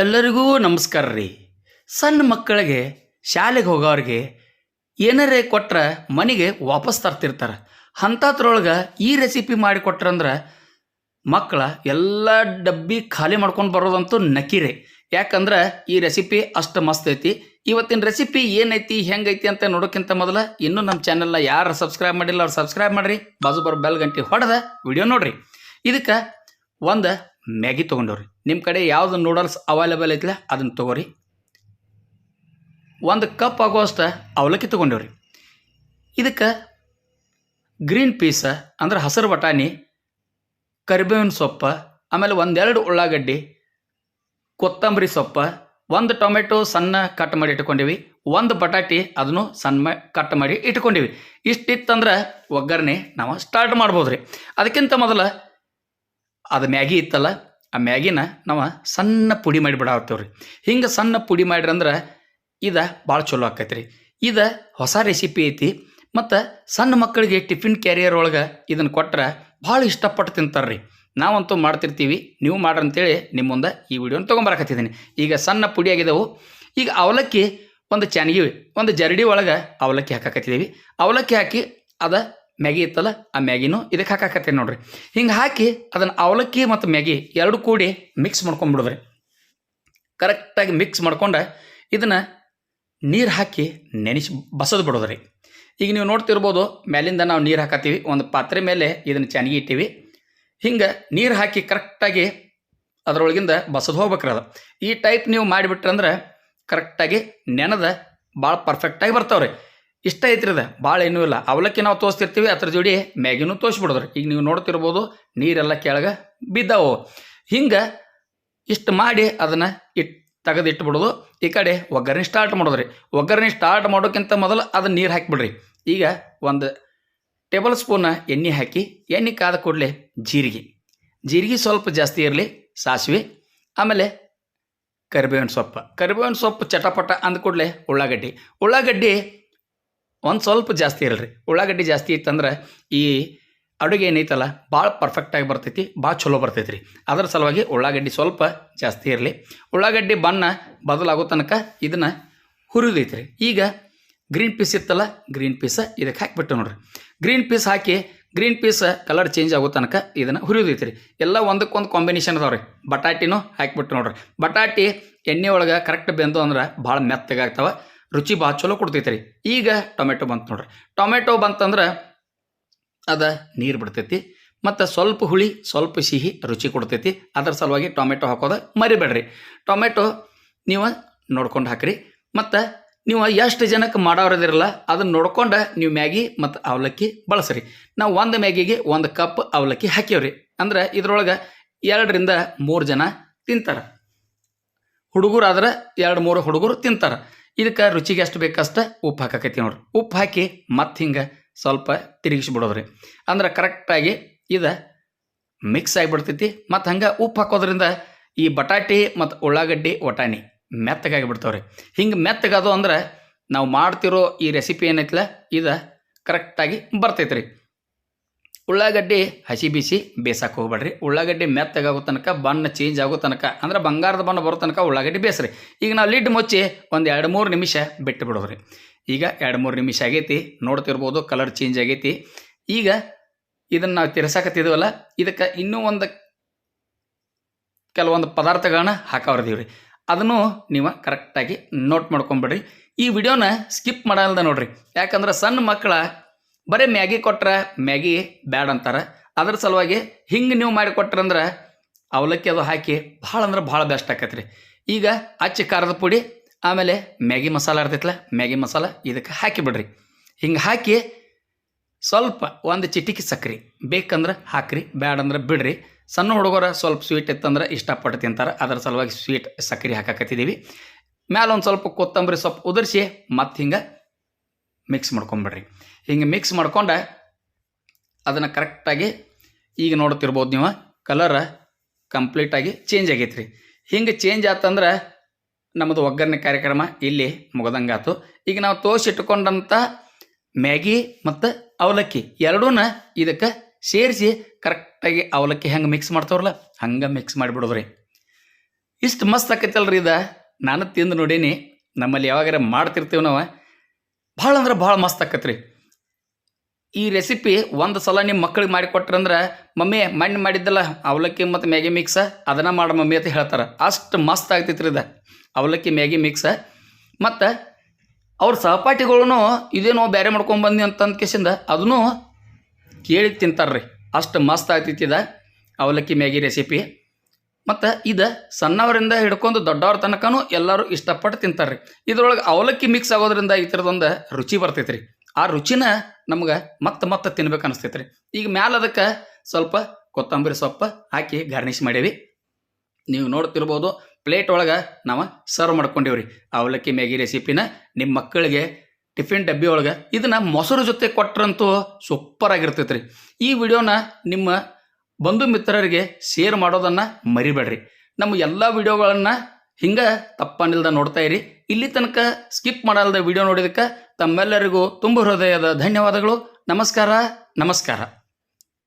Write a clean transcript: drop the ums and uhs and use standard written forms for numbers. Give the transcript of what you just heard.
ಎಲ್ಲರಿಗೂ ನಮಸ್ಕಾರ ರೀ. ಸಣ್ಣ ಮಕ್ಕಳಿಗೆ ಶಾಲೆಗೆ ಹೋಗೋರಿಗೆ ಏನಾರೇ ಕೊಟ್ರೆ ಮನೆಗೆ ವಾಪಸ್ ತರ್ತಿರ್ತಾರೆ. ಅಂಥದ್ರೊಳಗೆ ಈ ರೆಸಿಪಿ ಮಾಡಿ ಕೊಟ್ರಂದ್ರೆ ಮಕ್ಕಳ ಎಲ್ಲ ಡಬ್ಬಿ ಖಾಲಿ ಮಾಡ್ಕೊಂಡು ಬರೋದಂತೂ ನಕಿರೆ. ಯಾಕಂದ್ರೆ ಈ ರೆಸಿಪಿ ಅಷ್ಟು ಮಸ್ತ್ ಐತಿ. ಇವತ್ತಿನ ರೆಸಿಪಿ ಏನೈತಿ ಹೆಂಗೈತಿ ಅಂತ ನೋಡೋಕ್ಕಿಂತ ಮೊದಲು ಇನ್ನೂ ನಮ್ಮ ಚಾನಲ್ನ ಯಾರು ಸಬ್ಸ್ಕ್ರೈಬ್ ಮಾಡಿಲ್ಲ ಅವ್ರು ಸಬ್ಸ್ಕ್ರೈಬ್ ಮಾಡಿರಿ. ಬಾಜು ಬರೋ ಬೆಲ್ ಗಂಟೆ ಹೊಡೆದ ವಿಡಿಯೋ ನೋಡ್ರಿ. ಇದಕ್ಕೆ ಒಂದು ಮ್ಯಾಗಿ ತೊಗೊಂಡವ್ರಿ. ನಿಮ್ಮ ಕಡೆ ಯಾವ್ದು ನೂಡಲ್ಸ್ ಅವೈಲೇಬಲ್ ಐತಿಲ್ಲ ಅದನ್ನು ತೊಗೋರಿ. ಒಂದು ಕಪ್ ಆಗೋಷ್ಟು ಅವಲಕ್ಕಿ ತೊಗೊಂಡವ್ರಿ. ಇದಕ್ಕೆ ಗ್ರೀನ್ ಪೀಸ ಅಂದ್ರೆ ಹಸಿರು ಬಟಾಣಿ, ಕರಿಬೇವಿನ ಸೊಪ್ಪು, ಆಮೇಲೆ ಒಂದೆರಡು ಉಳ್ಳಾಗಡ್ಡಿ, ಕೊತ್ತಂಬರಿ ಸೊಪ್ಪು, ಒಂದು ಟೊಮೆಟೊ ಸಣ್ಣ ಕಟ್ ಮಾಡಿ ಇಟ್ಕೊಂಡಿವಿ, ಒಂದು ಬಟಾಟಿ ಅದನ್ನು ಸಣ್ಣ ಕಟ್ ಮಾಡಿ ಇಟ್ಕೊಂಡಿವಿ. ಇಷ್ಟಿತ್ತಂದ್ರೆ ಒಗ್ಗರಣೆ ನಾವು ಸ್ಟಾರ್ಟ್ ಮಾಡ್ಬೋದು ರೀ. ಅದಕ್ಕಿಂತ ಮೊದಲು ಅದು ಮ್ಯಾಗಿ ಇತ್ತಲ್ಲ, ಆ ಮ್ಯಾಗಿನ ನಾವು ಸಣ್ಣ ಪುಡಿ ಮಾಡಿ ಬಿಡಾತ್ತೇವ್ರಿ. ಹಿಂಗೆ ಸಣ್ಣ ಪುಡಿ ಮಾಡಿರಿ ಅಂದ್ರೆ ಇದು ಭಾಳ ಚಲೋ ಆಕೈತೆ ರೀ. ಇದು ಹೊಸ ರೆಸಿಪಿ ಐತಿ. ಮತ್ತು ಸಣ್ಣ ಮಕ್ಕಳಿಗೆ ಟಿಫಿನ್ ಕ್ಯಾರಿಯರ್ ಒಳಗೆ ಇದನ್ನು ಕೊಟ್ಟರೆ ಭಾಳ ಇಷ್ಟಪಟ್ಟು ತಿಂತಾರೆ ರೀ. ನಾವಂತೂ ಮಾಡ್ತಿರ್ತೀವಿ, ನೀವು ಮಾಡ್ರಿ ಅಂತೇಳಿ ನಿಮ್ಮ ಮುಂದೆ ಈ ವಿಡಿಯೋನ ತೊಗೊಂಬರಕತ್ತಿದ್ದೀನಿ. ಈಗ ಸಣ್ಣ ಪುಡಿ ಆಗಿದ್ದವು. ಈಗ ಅವಲಕ್ಕಿ ಒಂದು ಚಾನಗಿ ಒಂದು ಜರಡಿ ಒಳಗೆ ಅವಲಕ್ಕಿ ಹಾಕಾಕತ್ತಿದ್ದೀವಿ. ಅವಲಕ್ಕಿ ಹಾಕಿ ಅದು ಮ್ಯಾಗಿ ಇತ್ತಲ್ಲ ಆ ಮ್ಯಾಗಿನೂ ಇದಕ್ಕೆ ಹಾಕಾಕತ್ತೀನಿ ನೋಡ್ರಿ. ಹಿಂಗೆ ಹಾಕಿ ಅದನ್ನು ಅವಲಕ್ಕಿ ಮತ್ತು ಮ್ಯಾಗಿ ಎರಡು ಕೂಡಿ ಮಿಕ್ಸ್ ಮಾಡ್ಕೊಂಡ್ಬಿಡೋದ್ರಿ. ಕರೆಕ್ಟಾಗಿ ಮಿಕ್ಸ್ ಮಾಡ್ಕೊಂಡು ಇದನ್ನು ನೀರು ಹಾಕಿ ನೆನೆಸಿ ಬಸದು ಬಿಡೋದ್ರಿ. ಈಗ ನೀವು ನೋಡ್ತಿರ್ಬೋದು ಮೇಲಿಂದ ನಾವು ನೀರು ಹಾಕತ್ತೀವಿ. ಒಂದು ಪಾತ್ರೆ ಮೇಲೆ ಇದನ್ನು ಚೆನ್ನಾಗಿ ಇಟ್ಟಿವಿ. ಹಿಂಗೆ ನೀರು ಹಾಕಿ ಕರೆಕ್ಟಾಗಿ ಅದರೊಳಗಿಂದ ಬಸದು ಹೋಗ್ಬೇಕ್ರಿ. ಅದು ಈ ಟೈಪ್ ನೀವು ಮಾಡಿಬಿಟ್ರಂದ್ರೆ ಕರೆಕ್ಟಾಗಿ ನೆನೆದ ಭಾಳ ಪರ್ಫೆಕ್ಟಾಗಿ ಬರ್ತಾವ್ರಿ. ಇಷ್ಟ ಐತ್ರಿದ, ಭಾಳ ಏನೂ ಇಲ್ಲ. ಅವಲಕ್ಕಿ ನಾವು ತೋರಿಸ್ತಿರ್ತೀವಿ, ಅದ್ರ ಜೋಡಿ ಮ್ಯಾಗಿನೂ ತೋರಿಸ್ಬಿಡೋದ್ರಿ. ಈಗ ನೀವು ನೋಡ್ತಿರ್ಬೋದು ನೀರೆಲ್ಲ ಕೆಳಗೆ ಬಿದ್ದಾವು. ಹಿಂಗೆ ಇಷ್ಟು ಮಾಡಿ ಅದನ್ನು ತೆಗೆದು ಇಟ್ಬಿಡೋದು. ಈ ಕಡೆ ಒಗ್ಗರಣೆ ಸ್ಟಾರ್ಟ್ ಮಾಡೋದ್ರಿ. ಒಗ್ಗರಣೆ ಸ್ಟಾರ್ಟ್ ಮಾಡೋಕ್ಕಿಂತ ಮೊದಲು ಅದನ್ನು ನೀರು ಹಾಕಿಬಿಡ್ರಿ. ಈಗ ಒಂದು ಟೇಬಲ್ ಸ್ಪೂನ್ ಎಣ್ಣೆ ಹಾಕಿ, ಎಣ್ಣೆ ಕಾದ ಕೂಡಲೇ ಜೀರಿಗೆ ಸ್ವಲ್ಪ ಜಾಸ್ತಿ ಇರಲಿ, ಸಾಸಿವೆ, ಆಮೇಲೆ ಕರಿಬೇವಿನ ಸೊಪ್ಪು ಚಟಪಟ ಅಂದ ಕೂಡಲೇ ಉಳ್ಳಾಗಡ್ಡಿ ಒಂದು ಸ್ವಲ್ಪ ಜಾಸ್ತಿ ಇರಲ್ರಿ. ಉಳ್ಳಾಗಡ್ಡಿ ಜಾಸ್ತಿ ಇತ್ತಂದ್ರೆ ಈ ಅಡುಗೆ ಏನೈತಲ್ಲ ಭಾಳ ಪರ್ಫೆಕ್ಟಾಗಿ ಬರ್ತೈತಿ, ಭಾಳ ಚಲೋ ಬರ್ತೈತಿ ರೀ. ಅದರ ಸಲುವಾಗಿ ಉಳ್ಳಾಗಡ್ಡಿ ಸ್ವಲ್ಪ ಜಾಸ್ತಿ ಇರಲಿ. ಉಳ್ಳಾಗಡ್ಡಿ ಬಣ್ಣ ಬದಲಾಗೋ ತನಕ ಇದನ್ನು ಹುರಿದೈತಿ ರೀ. ಈಗ ಗ್ರೀನ್ ಪೀಸ್ ಇತ್ತಲ್ಲ, ಗ್ರೀನ್ ಪೀಸ್ ಇದಕ್ಕೆ ಹಾಕಿಬಿಟ್ಟು ನೋಡ್ರಿ. ಗ್ರೀನ್ ಪೀಸ್ ಕಲರ್ ಚೇಂಜ್ ಆಗೋ ತನಕ ಇದನ್ನು ಹುರಿದೈತಿ ರೀ. ಎಲ್ಲ ಒಂದಕ್ಕೊಂದು ಕಾಂಬಿನೇಷನ್ ಅದಾವೆ ರೀ. ಬಟಾಟಿನೂ ಹಾಕಿಬಿಟ್ಟು ನೋಡ್ರಿ. ಬಟಾಟಿ ಎಣ್ಣೆ ಒಳಗೆ ಕರೆಕ್ಟ್ ಬೆಂದು ಅಂದ್ರೆ ಭಾಳ ಮೆತ್ತಗಾಗ್ತಾವೆ, ರುಚಿ ಭಾಳ ಚಲೋ ಕೊಡ್ತೈತೆ ರೀ. ಈಗ ಟೊಮೆಟೊ ಬಂತು ನೋಡ್ರಿ. ಟೊಮೆಟೊ ಬಂತಂದ್ರೆ ಅದು ನೀರು ಬಿಡ್ತೈತಿ ಮತ್ತು ಸ್ವಲ್ಪ ಹುಳಿ ಸ್ವಲ್ಪ ಸಿಹಿ ರುಚಿ ಕೊಡ್ತೈತಿ. ಅದರ ಸಲುವಾಗಿ ಟೊಮೆಟೊ ಹಾಕೋದು ಮರಿಬೇಡ್ರಿ. ಟೊಮೆಟೊ ನೀವು ನೋಡ್ಕೊಂಡು ಹಾಕಿರಿ. ಮತ್ತು ನೀವು ಎಷ್ಟು ಜನಕ್ಕೆ ಮಾಡೋರದಿರಲ್ಲ ಅದನ್ನು ನೋಡ್ಕೊಂಡು ನೀವು ಮ್ಯಾಗಿ ಮತ್ತು ಅವಲಕ್ಕಿ ಬಳಸ್ರಿ. ನಾವು ಒಂದು ಮ್ಯಾಗಿಗೆ 1 ಕಪ್ ಅವಲಕ್ಕಿ ಹಾಕ್ಯವ್ರಿ. ಅಂದ್ರೆ ಇದ್ರೊಳಗೆ 2ರಿಂದ 3 ಜನ ತಿಂತಾರೆ. ಹುಡುಗರಾದ್ರೆ 2-3 ಹುಡುಗರು ತಿಂತಾರೆ. ಇದಕ್ಕೆ ರುಚಿಗೆ ಎಷ್ಟು ಬೇಕಷ್ಟು ಉಪ್ಪು ಹಾಕಕೈತಿ ನೋಡ್ರಿ. ಉಪ್ಪು ಹಾಕಿ ಮತ್ತೆ ಹಿಂಗೆ ಸ್ವಲ್ಪ ತಿರುಗಿಸ್ಬಿಡೋದ್ರಿ. ಅಂದ್ರೆ ಕರೆಕ್ಟಾಗಿ ಇದು ಮಿಕ್ಸ್ ಆಗಿಬಿಡ್ತೈತಿ. ಮತ್ತು ಹಂಗೆ ಉಪ್ಪು ಹಾಕೋದ್ರಿಂದ ಈ ಬಟಾಟಿ ಮತ್ತು ಉಳ್ಳಾಗಡ್ಡಿ ಒಟಾಣಿ ಮೆತ್ತಗಾಗಿ ಬಿಡ್ತಾವ್ರಿ. ಹಿಂಗೆ ಮೆತ್ತಗದು ಅಂದ್ರೆ ನಾವು ಮಾಡ್ತಿರೋ ಈ ರೆಸಿಪಿ ಏನೈತಿಲ್ಲ ಇದು ಕರೆಕ್ಟಾಗಿ ಬರ್ತೈತೆ ರೀ. ಉಳ್ಳಾಗಡ್ಡಿ ಹಸಿ ಬಿಸಿ ಬೇಸಕ್ಕೆ ಹೋಗ್ಬೇಡ್ರಿ. ಉಳ್ಳಾಗಡ್ಡಿ ಮೆತ್ತಗಾಗೋ ತನಕ, ಬಣ್ಣ ಚೇಂಜ್ ಆಗೋ ತನಕ, ಅಂದ್ರೆ ಬಂಗಾರದ ಬಣ್ಣ ಬರೋ ತನಕ ಉಳ್ಳಾಗಡ್ಡಿ ಬೇಸ್ರಿ. ಈಗ ನಾವು ಲಿಡ್ ಮುಚ್ಚಿ ಒಂದು 2-3 ನಿಮಿಷ ಬಿಟ್ಟು ಬಿಡೋದ್ರಿ. ಈಗ 2-3 ನಿಮಿಷ ಆಗೈತಿ, ನೋಡ್ತಿರ್ಬೋದು ಕಲರ್ ಚೇಂಜ್ ಆಗೈತಿ. ಈಗ ಇದನ್ನು ನಾವು ತಿರ್ಸಾಕತ್ತಿದ್ದೀವಲ್ಲ, ಇದಕ್ಕೆ ಇನ್ನೂ ಕೆಲವೊಂದು ಪದಾರ್ಥಗಳನ್ನ ಹಾಕವ್ರದೀವ್ರಿ. ಅದನ್ನು ನೀವು ಕರೆಕ್ಟಾಗಿ ನೋಟ್ ಮಾಡ್ಕೊಂಬಿಡ್ರಿ. ಈ ವಿಡಿಯೋನ ಸ್ಕಿಪ್ ಮಾಡಲ್ದ ನೋಡ್ರಿ. ಯಾಕಂದ್ರೆ ಸಣ್ಣ ಮಕ್ಕಳ ಬರೀ ಮ್ಯಾಗಿ ಕೊಟ್ರೆ ಮ್ಯಾಗಿ ಬ್ಯಾಡ್ ಅಂತಾರೆ. ಅದ್ರ ಸಲುವಾಗಿ ಹಿಂಗೆ ನೀವು ಮಾಡಿ ಕೊಟ್ರಂದ್ರೆ ಅವಲಕ್ಕಿ ಅದು ಹಾಕಿ ಭಾಳ ಅಂದ್ರೆ ಭಾಳ ಬೆಸ್ಟ್ ಆಕೈತೆ ರೀ. ಈಗ ಅಚ್ಚ ಖಾರದ ಪುಡಿ ಆಮೇಲೆ ಮ್ಯಾಗಿ ಮಸಾಲ ಇರ್ತೈತಲ್ಲ, ಮ್ಯಾಗಿ ಮಸಾಲ ಇದಕ್ಕೆ ಹಾಕಿಬಿಡ್ರಿ. ಹಿಂಗೆ ಹಾಕಿ ಸ್ವಲ್ಪ ಒಂದು ಚಿಟಿಕೆ ಸಕ್ಕರೆ ಬೇಕಂದ್ರೆ ಹಾಕ್ರಿ, ಬ್ಯಾಡ್ ಅಂದ್ರೆ ಬಿಡ್ರಿ. ಸಣ್ಣ ಹುಡುಗರ ಸ್ವಲ್ಪ ಸ್ವೀಟ್ ಇತ್ತಂದ್ರೆ ಇಷ್ಟಪಟ್ಟು ತಿಂತಾರೆ. ಅದರ ಸಲುವಾಗಿ ಸ್ವೀಟ್ ಸಕ್ಕರೆ ಹಾಕಾಕತ್ತಿದ್ದೀವಿ. ಮ್ಯಾಲೆ ಒಂದು ಸ್ವಲ್ಪ ಕೊತ್ತಂಬರಿ ಸೊಪ್ಪು ಉದುರಿಸಿ ಮತ್ತೆ ಹಿಂಗೆ ಮಿಕ್ಸ್ ಮಾಡ್ಕೊಂಬಿಡ್ರಿ. ಹಿಂಗೆ ಮಿಕ್ಸ್ ಮಾಡ್ಕೊಂಡು ಅದನ್ನು ಕರೆಕ್ಟಾಗಿ ಈಗ ನೋಡ್ತಿರ್ಬೋದು ನೀವು ಕಲರ್ ಕಂಪ್ಲೀಟಾಗಿ ಚೇಂಜ್ ಆಗೈತೆ ರೀ. ಹಿಂಗೆ ಚೇಂಜ್ ಆತಂದ್ರೆ ನಮ್ಮದು ಒಗ್ಗರಣೆ ಕಾರ್ಯಕ್ರಮ ಇಲ್ಲಿ ಮುಗ್ದಂಗಾತು. ಈಗ ನಾವು ತೋರಿಸಿಟ್ಕೊಂಡಂಥ ಮ್ಯಾಗಿ ಮತ್ತು ಅವಲಕ್ಕಿ ಎರಡೂ ಇದಕ್ಕೆ ಸೇರಿಸಿ ಕರೆಕ್ಟಾಗಿ ಅವಲಕ್ಕಿ ಹೆಂಗೆ ಮಿಕ್ಸ್ ಮಾಡ್ತಾವ್ರಲ್ಲ ಹಂಗೆ ಮಿಕ್ಸ್ ಮಾಡಿಬಿಡೋದ್ರಿ. ಇಷ್ಟು ಮಸ್ತ್ ಆಕೈತಲ್ರಿ ಇದು. ನಾನು ತಿಂದು ನೋಡೀನಿ, ನಮ್ಮಲ್ಲಿ ಯಾವಾಗಾರ ಮಾಡ್ತಿರ್ತೀವಿ ನಾವು. ಭಾಳ ಅಂದ್ರೆ ಭಾಳ ಮಸ್ತ್ ಆಕತ್ರಿ ಈ ರೆಸಿಪಿ. ಒಂದು ಸಲ ನಿಮ್ಮ ಮಕ್ಕಳಿಗೆ ಮಾಡಿಕೊಟ್ರಂದ್ರೆ, ಮಮ್ಮಿ ಮಣ್ಣು ಮಾಡಿದ್ದಲ್ಲ ಅವಲಕ್ಕಿ ಮತ್ತು ಮ್ಯಾಗಿ ಮಿಕ್ಸ ಅದನ್ನು ಮಾಡ ಮಮ್ಮಿ ಅಂತ ಹೇಳ್ತಾರೆ. ಅಷ್ಟು ಮಸ್ತ್ ಆಗ್ತೈತ್ರಿ ಇದು ಅವಲಕ್ಕಿ ಮ್ಯಾಗಿ ಮಿಕ್ಸ. ಮತ್ತು ಅವ್ರ ಸಹಪಾಠಿಗಳೂ ಇದೇನೋ ಬೇರೆ ಮಾಡ್ಕೊಂಬಂದು ಅಂತಂದ ಕೇಸಿಂದ ಅದನ್ನು ಕೇಳಿ ತಿಂತಾರ್ರಿ. ಅಷ್ಟು ಮಸ್ತ್ ಆಗ್ತೈತಿ ಇದು ಅವಲಕ್ಕಿ ಮ್ಯಾಗಿ ರೆಸಿಪಿ. ಮತ್ತು ಇದು ಸಣ್ಣವರಿಂದ ಹಿಡ್ಕೊಂಡು ದೊಡ್ಡವ್ರ ತನಕನೂ ಎಲ್ಲರೂ ಇಷ್ಟಪಟ್ಟು ತಿಂತಾರೆ ರೀ. ಇದ್ರೊಳಗೆ ಅವಲಕ್ಕಿ ಮಿಕ್ಸ್ ಆಗೋದ್ರಿಂದ ಈ ಥರದೊಂದು ರುಚಿ ಬರ್ತೈತೆ ರೀ. ಆ ರುಚಿನ ನಮ್ಗೆ ಮತ್ತೆ ತಿನ್ಬೇಕು ಅನಿಸ್ತೈತೆ ರೀ. ಈಗ ಮ್ಯಾಲೆ ಅದಕ್ಕೆ ಸ್ವಲ್ಪ ಕೊತ್ತಂಬರಿ ಸೊಪ್ಪು ಹಾಕಿ ಗಾರ್ನಿಷ್ ಮಾಡೀವಿ. ನೀವು ನೋಡ್ತಿರ್ಬೋದು ಪ್ಲೇಟ್ ಒಳಗೆ ನಾವು ಸರ್ವ್ ಮಾಡ್ಕೊಂಡಿವ್ರಿ ಅವಲಕ್ಕಿ ಮ್ಯಾಗಿ ರೆಸಿಪಿನ. ನಿಮ್ಮ ಮಕ್ಕಳಿಗೆ ಟಿಫಿನ್ ಡಬ್ಬಿ ಒಳಗೆ ಇದನ್ನು ಮೊಸರು ಜೊತೆ ಕೊಟ್ರಂತೂ ಸೂಪರ್ ಆಗಿರ್ತೈತೆ ರೀ. ಈ ವಿಡಿಯೋನ ನಿಮ್ಮ ಬಂಧು ಮಿತ್ರರಿಗೆ ಶೇರ್ ಮಾಡೋದನ್ನು ಮರಿಬೇಡ್ರಿ. ನಮ್ಮ ಎಲ್ಲ ವಿಡಿಯೋಗಳನ್ನು ಹಿಂಗೆ ತಪ್ಪನಿಲ್ದ ನೋಡ್ತಾ ಇರಿ. ಇಲ್ಲಿ ತನಕ ಸ್ಕಿಪ್ ಮಾಡಲ್ದ ವಿಡಿಯೋ ನೋಡಿದಕ್ಕೆ ತಮ್ಮೆಲ್ಲರಿಗೂ ತುಂಬ ಹೃದಯದ ಧನ್ಯವಾದಗಳು. ನಮಸ್ಕಾರ.